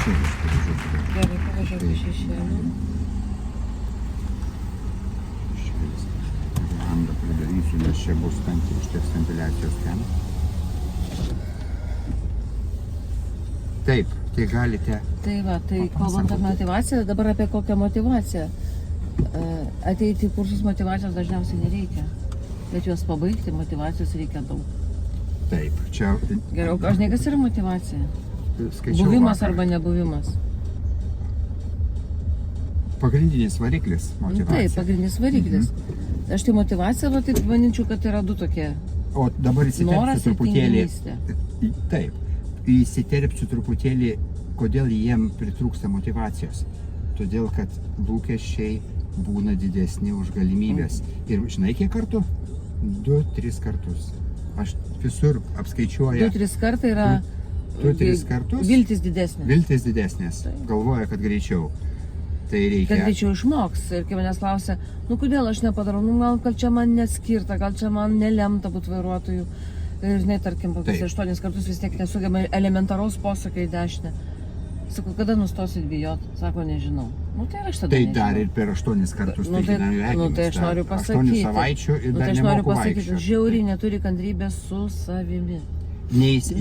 Gerai, pavažiuok į šešėlį. Landą pridarysiu, nes čia bus užteks ventiliacijos ten. Taip, tai galite... Tai va, tai kalbant apie motivaciją, dabar apie kokią motivaciją. Ateiti į kursus motivacijos dažniausiai nereikia. Bet juos pabaigti motivacijos reikia daug. Taip, čia... Geriau, aš žinai, kas yra motivacija? Skaičiau Buvimas vakar. arba nebuvimas. Pagrindinis variklis motivacija. Taip, pagrindinis variklis. Aš tai motivacija, va, taip manyčiau, kad yra du tokie. O dabar Noras įsiterpsiu ir truputėlį... tinginystė. Taip, įsiterpsiu truputėlį, kodėl jiem pritrūksta motivacijos. Todėl, kad lūkesčiai būna didesni už galimybės. Ir žinai, kiek kartų? 2-3 kartus. Aš visur apskaičiuoju. 2-3 kartai yra 2-3 kartus. viltis didesnė. Viltis didesnės. Galvoja, kad greičiau. Tai reikia. Kad greičiau išmoks. Ir kai manęs klausia, nu kodėl aš nepadarau, nu gal čia man neskirta, gal čia man nelemta būti vairuotoju. Ir žinai, tarkim, 8 kartus vis tiek nesugeba elementaraus posūkio į dešinę. Sakau, kada nustosit bijot? Sako, nežinau. Nu tai aš tada Tai nežinau. dar ir per 8 kartus tai gyvenime. Nu tai aš noriu pasakyti. 8 savaičių ir Nu, dar tai aš noriu nemoku pasakyti, vaikščioti. žiauriai neturi kantrybės su savimi.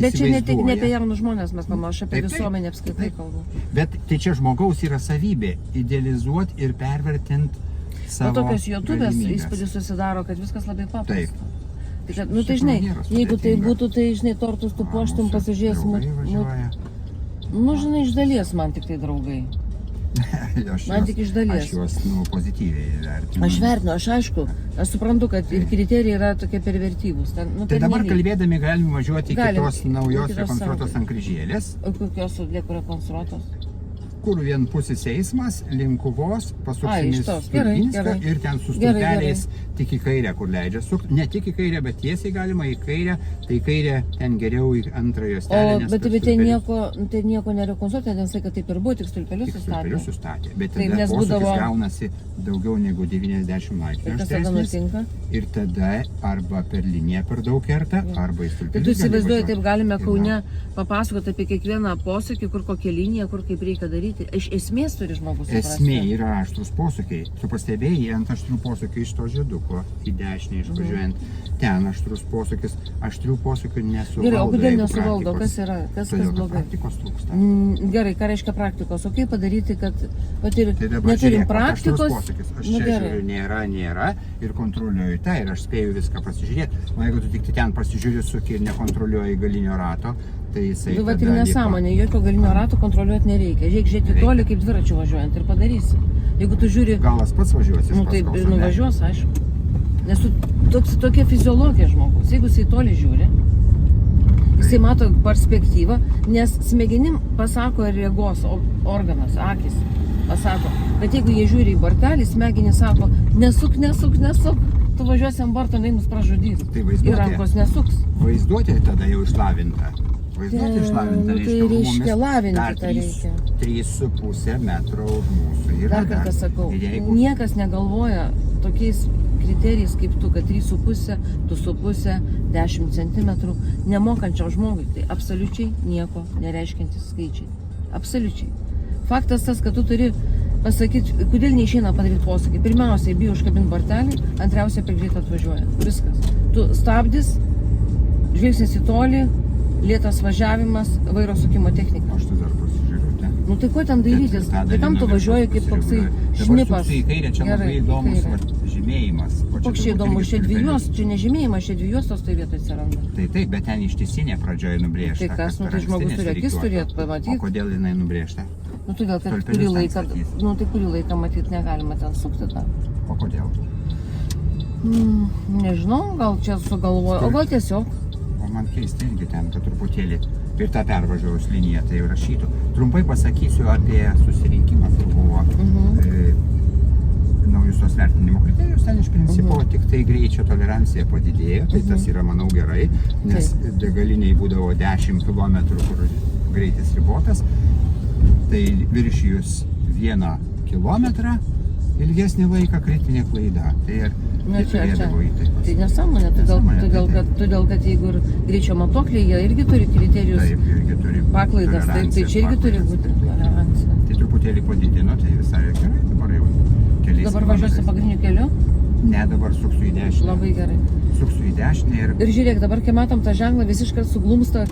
Bet čia ne tik ne apie jaunus žmonės mes kalbame, aš apie Taip, taip. visuomenę apskritai kalbu. Bet tai čia žmogaus yra savybė idealizuoti ir pervertinti Nu savo tokios YouTube'ės galimybes. įspūdis susidaro, kad viskas labai Taip. paprasta. Tai, kad, nu tai Iš žinai, tikrųjų nėra jeigu tai sudėtinga. būtų, tai žinai, tortus tu puoštum, Mūsų pasižiūrėsim. draugai važiuoja. Nu žinai, iš dalies man tik tai draugai. Man tik iš dalies. Aš juos pozityviai vertinu. Aš vertinu, aš aišku, aš suprantu, kad ir kriterijai yra tokie pervertyvūs. Ten, nu, Tai dabar pernelyg. kalbėdami galim važiuoti į Galim, kitos naujos kitos rekonstruotos sąlygos. Sankryžėlės, O kokios rekonstruotos? kur vienpusis eismas, Linkuvos, pasuksim į iš tos. Gerai, Stulginską gerai. ir ten su Gerai, stulpeliais tik į kairę, kur leidžia sukti. Ne tik į kairę, bet tiesiai galima į kairę, tai į kairę ten geriau į antrąją O, stelę. nes bet per tai stulpelius- nieko nerekonstruoti, ten sakė, taip ir buvo, tik stulpelius Tik stulpelius sustatė. sustatė, bet Taip, tada nes posūkis būdavo- gaunasi daugiau negu 90 laipsnių Ir kas tada aštresnis. nutinka? Ir tada arba per liniją per daug kerta, arba į stulpelius. Tai tu įsivaizduoji, gali taip važiuoti. galime Ir Kaune papasakoti apie kiekvieną posūkį, kur kokią liniją, kur kaip reikia daryti. Iš esmės turi žmogus suprasti. Esmė yra aštrus posūkiai. Tu pastebėjai ant aštrių posūkių iš to žieduko į dešinę išvažiuojant. Ten aštrus posūkis, aštrių posūkių nesuvaldo. Gerai, o kodėl jeigu nesuvaldo? praktikos- Kas yra? Kas Todėl, kad blogai? praktikos trūksta. Gerai, ką reiškia praktikos? O kaip padaryti, kad vat ir Tai dabar neturim žiūrėk, vat aštrus praktikos? posūkis. Aš Nu čia gerai. žiūriu, nėra ir kontroliuoju tą ir aš spėju viską pasižiūrėti. O jeigu tu tik ten pasižiūri, suki ir nekontroliuoji galinio rato, tai jisai... Tai vat ir tada liko- nesąmonė, jokio galinio rato kontroliuoti nereikia. Žiūrėk toli kaip dviračiu važiuojant ir padarysi. Jeigu tu žiūri, Galas pats važiuosi. nu tai nuvažiuos, aišku. Nes tokia fiziologija žmogus. Jeigu jisai toli žiūri, jisai mato perspektyvą, nes smegenim pasako ir regos organas, akis pasako. Bet jeigu jie žiūri į bortelį, smegenys sako, nesuk, tu važiuosi ant borto, jinai mus pražudys. Tai vaizduotė. Ir rankos nesuks. Vaizduotė tada jau išlavinta. Vaizduotė išlavinta, Nu, tai reiškia lavinti tą reikia. 3,5 metro už mūsų yra. Dar kartą sakau, Ir jeigu niekas negalvoja tokiais kriterijais kaip tu, kad 3,5, 2,5, 10 cm nemokančiam žmogui, tai absoliučiai nieko nereiškiantis skaičiai. Absoliučiai. Faktas tas, kad tu turi pasakyti, kodėl neišeina padaryti posūkį. Pirmiausiai, bijo užkabinti bortelį, antriausiai per greit atvažiuoja. Viskas. Tu stabdis, žvilgsnis į tolį, lėtas važiavimas, vairo sukimo technika. aš tu dar pasižiūriu, te. Nu tai ko ten dairytis? Tai tam tu važiuoji kaip toksai šnipas. Dabar suksi į kairę, čia Gerai, labai į įdomus kairę. žymėjimas. O čia Koks čia turbūt įdomus, irgi čia stulpelis. čia nežymėjimas, čia dvijuostos tai vietoje atsiranda. Tai taip, bet ten ištisinė pradžioje nubrėžta. Tai kas, nu per tai žmogus ankstinės turi akis rikiuotės. turėt pamatyti. O kodėl jinai nubrėžta? Nu todėl, kad Stulpelius kurį ten laiką, statys. nu tai kurį laiką matyti negalima ten sukti tą. O kodėl? Nežinau, gal čia sugalvoju, o gal tiesiog. O man keista irgi ten, kad truputėlį ir tą pervažiavus liniją tai jau rašytų. Trumpai pasakysiu apie susirinkimą, kur buvo naujus tos vertinimo kriterijus. Ten iš principo tik tai greičio tolerancija padidėjo, tai tas yra, manau, gerai, nes degaliniai būdavo 10 km, kur greitis ribotas. Tai viršijus 1 kilometrą ilgesnį laiką kritinė klaida. Tai Nu, čia. turėdavo į tai. Tai nesąmonė, todėl, kad jeigu ir greičio matuokliai, jie irgi turi kriterijus, Taip, irgi turi paklaidas, tai čia irgi turi būti tolerancija. Tai truputėlį padidino, tai visai gerai, dabar jau keliais Dabar važiuosi pagrindiniu keliu? Ne, dabar suksiu į dešinę. Labai gerai. Suksiu į dešinę ir... Ir žiūrėk, dabar, kai matom tą ženklą, visiškai suglumsta,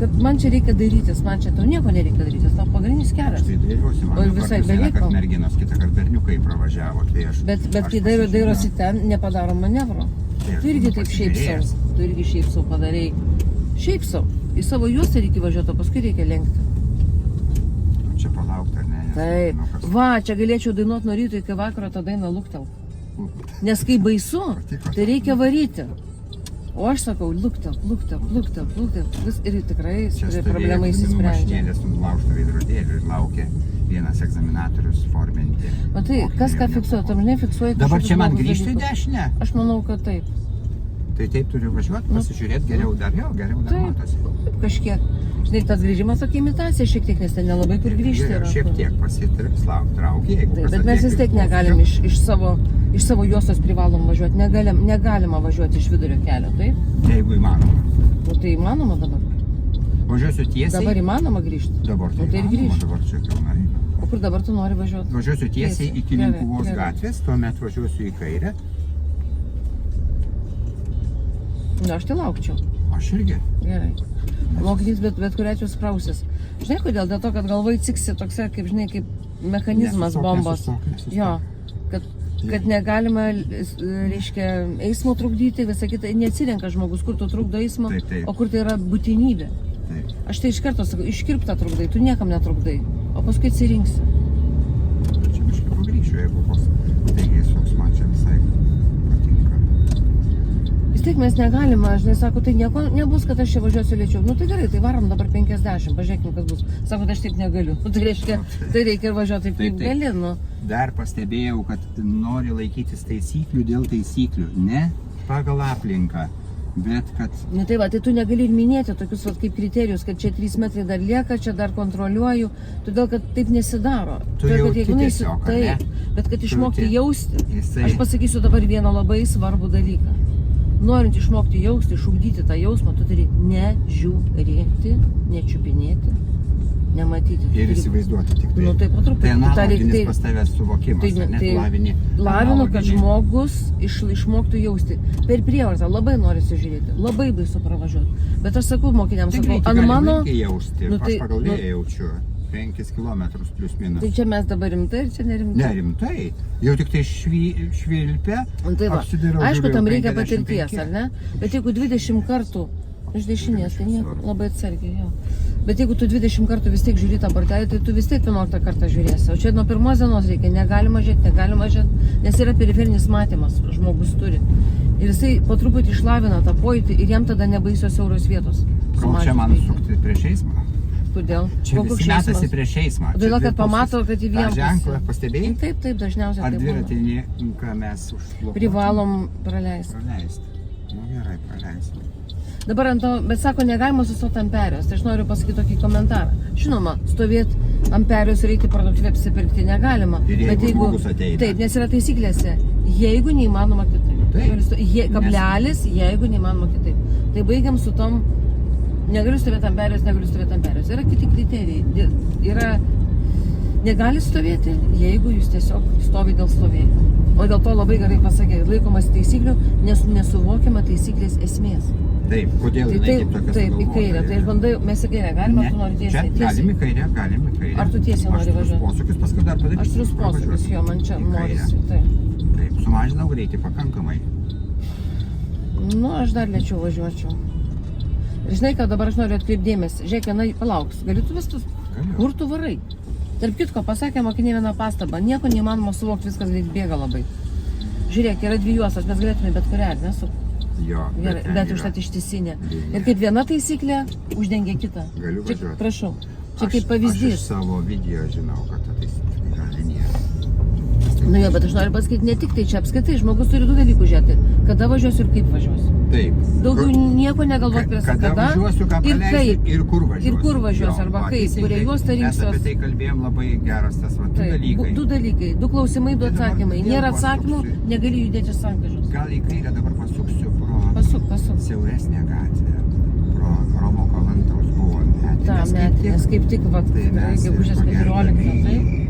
kad man čia reikia darytis, man čia tau nieko nereikia darytis, tau pagrindinis kelias. Tai dairiausi, man dabar visai visai beveik. kad merginos kitą kartą berniukai pravažiavo, tai aš... Bet aš kai dairosi ten, nepadaro manevro. Tai aš Tu irgi būnu taip šiaip pasižiūrėjęs. sau. Tu irgi šiaip sau padarei. Šiaip sau. Į savo juostą reikia važiuoti, o paskui reikia lenkti. Čia palaukti, ar ne? Nes, Taip. nu, kas- Va, čia galėčiau dainuoti nuo ryto iki vakaro tą dainą luktel. Nes kai baisu, tai reikia varyti. O aš sakau, luktel. Vis ir tikrai Čia problema įsisprendžia. mašinėlės nulaužtų veidrodėlių ir laukia vienas egzaminatorius forminti. Matai, kas ką fiksuoja, tam žinai fiksuoja. Dabar kažkokius čia man blogus grįžti į dalykus. dešinę. Aš manau, kad taip. Tai taip turiu važiuoti, pasižiūrėti geriau dar Taip. matosi. Kažkiek. Žinai, tas grįžimas tokia imitacija šiek tiek, nes ten nelabai kur grįžti Geriau yra. šiek tiek traukia, jeigu Taip, kas bet mes vis atlieka tiek negalim iš savo juostos privalom važiuoti. Negalima važiuoti iš vidurio kelio, taip? Jeigu įmanoma. Nu tai įmanoma dabar. Važiuosiu tiesiai. Dabar įmanoma grįžti. Dabar tai Nu, tai ir įmanoma, grįžk. dabar čia pilnai. O kur dabar tu nori važiuoti? Važiuosiu tiesiai iki Gerai, Linkuvos gerai. gatvės, tuomet važiuosiu į kairę. Nu, aš tai laukčiau. Aš irgi. Gerai. Mokinys bet kuriuo atveju sprausis. Žinai kodėl? Dėl to, kad galvai ciksi toksai, kaip žinai, kaip mechanizmas Nesustok, bombos. nesustok. Jo. Kad negalima, reiškia, eismo trukdyti, visą kitą. Neatsirenka žmogus, kur tu trukdo eismo, Taip, taip. o kur tai yra būtinybė. Taip. Aš tai iš karto sakau, iškirptą trukdai, tu niekam netrukdai. O paskui atsirinksi. Čia biškai pagrįšiu, jeigu bus. Taigi, toks man čia visai patinka. Vis tiek mes negalime, žinai, sako, tai nieko nebus, kad aš čia važiuosiu lėčiau. Nu tai gerai, tai varom dabar 50, pažiūrėkim, kas bus. Sako, tai aš taip negaliu. Nu, tai reiškia, tai reikia ir važiuoti taip, kaip gali, nu. Dar pastebėjau, kad nori laikytis taisyklių dėl taisyklių. Ne pagal aplinką, bet kad... Nu tai va, tai tu negali ir minėti tokius vat, kaip kriterijus, kad čia 3 metrai dar lieka, čia dar kontroliuoju, todėl kad taip nesidaro. Tu Todėl, jauti kad jeigu nueisi- tiesiog, ar ne? taip, bet kad išmokti Jauti. jausti, Jisai- aš pasakysiu dabar vieną labai svarbų dalyką. Norint išmokti jausti, išugdyti tą jausmą, tu turi nežiūrėti, nečiupinėti, nematyti. Tu Ir turi- įsivaizduoti tik tai. Nu, tai po truputį. Tai Tai analoginis reik- pas tavęs suvokimas, tai- ar ne? tai Lavini. Lavinu, kad analoginį. žmogus išmoktų jausti. Per prievartą labai norisi žiūrėti, labai baisu pravažiuoti. Bet aš sakau mokiniams, Tai sakau, greitį ant gali mano... puikiai jausti. Nu, Aš tai- pagal nu- vėją jaučiu 5 km plus minus. Tai čia mes dabar rimtai ir čia nerimtai. Nerimtai. Jau tik tai švilpia. Nu, tai va. apsidairau, Aišku, žiūriu, tam reikia 55. patirties, ar ne? Bet jeigu 20 kartų iš dešinės, tai nieko, labai atsargiai, jo. Bet jeigu tu 20 kartų vis tiek žiūri tą bortelį, tai tu vis tiek 11 kartą žiūrėsi. O čia nuo pirmos dienos reikia, negalima žiūrėti, nes yra periferinis matymas, žmogus turi. Ir jisai po truputį išlavina tą pojūtį ir jam tada nebaisios siauros vietos. Kol čia man sukti prieš eismą. Kodėl? Čia Koks visi metasi eismas? prieš eismą. Todėl, kad pamato, kad į vieną Tą ženklą pastebėjai? Taip, dažniausiai Ar taip būna. dviratininką mes užblokuotume? Privalom praleisti. Praleisti. Nu gerai, praleisti. Dabar ant to, bet sako, negalima sustoti ant perėjos. Tai aš noriu pasakyti tokį komentarą. Žinoma, stovėti ant perėjos ir eiti į parduotuvę apsipirkti negalima. Ir jeigu Bet žmogus ateina. Taip, nes yra taisyklėse. Jeigu neįmanoma kitaip. Taip. Kablelis, jeigu neįmanoma kitaip. Tai baigiam su tom, negaliu stovėti ant perėjos. Yra kiti kriterijai. Yra, negali stovėti, jeigu jūs tiesiog stovi dėl stovėjimo. O dėl to labai gerai pasakė, laikomas taisyklių, nes nesuvokiama taisyklės esmės. Taip, kodėl Tai jinai taip, tokia taip, į sugalvota kairę. Tai aš yra? bandau, mes į kairę galime, Ne, tu nori čia tiesiai. galim į kairę, galim į kairę. Ar tu tiesiai nori važiuoti? Aš turiu posūkius, paskui dar padarysiu. Aš turiu posūkius, jo, man čia Į kairę. norisi. Taip. Taip, sumažinau greitį pakankamai. Nu, aš dar lėčiau važiuočiau. Žinai, ką dabar aš noriu atkreipdėmės. Žiūrėk, viena palauks. Gali tu vistus? Galiu. Kur tu varai? Tarp kitko, pasakė mokiniai vieną pastabą. Nieko neįmanoma suvokti, viskas greit bėga labai. Žiūrėk, yra 2 juostos, mes galėtume bet kurią, ar nesu? Jo, Gerai, ten bet yra. užtat ištisinė. Linija. Ir kaip viena taisyklė uždengia kitą. Galiu Čia, važiuoti. prašau. Čia Aš- kaip Aš iš pavyzdys. savo video žinau, kad ta taisyklė yra linija. Tas tai Nu jo, bet aš noriu pasakyti, ne tik tai čia apskaitai, žmogus turi du dalykus žiūrėti. Kada važiuosiu ir kaip važiuosiu. Taip. Daugiau nieko negalvot prie savęs. Kada važiuosiu, ką ir paleisiu kaip. ir kur važiuosiu. Ir kur važiuosiu, Jo, arba va, kaip, teisingai. kurie juostą Mes rinksiuos. apie tai kalbėjom labai geras tas va, du dalykai. Du dalykai, du klausimai, du Tai dabar atsakymai. vėl Nėra atsakymų, pasuksiu. negali judėti sankryžos. Gal į kairę dabar pasuksiu pro Pasuk. siauresnę gatvę. Pro Romo Kalantos buvo metinės. Ta metinės, kaip tik, va, Tai mes gegužės ko gero 14, taip.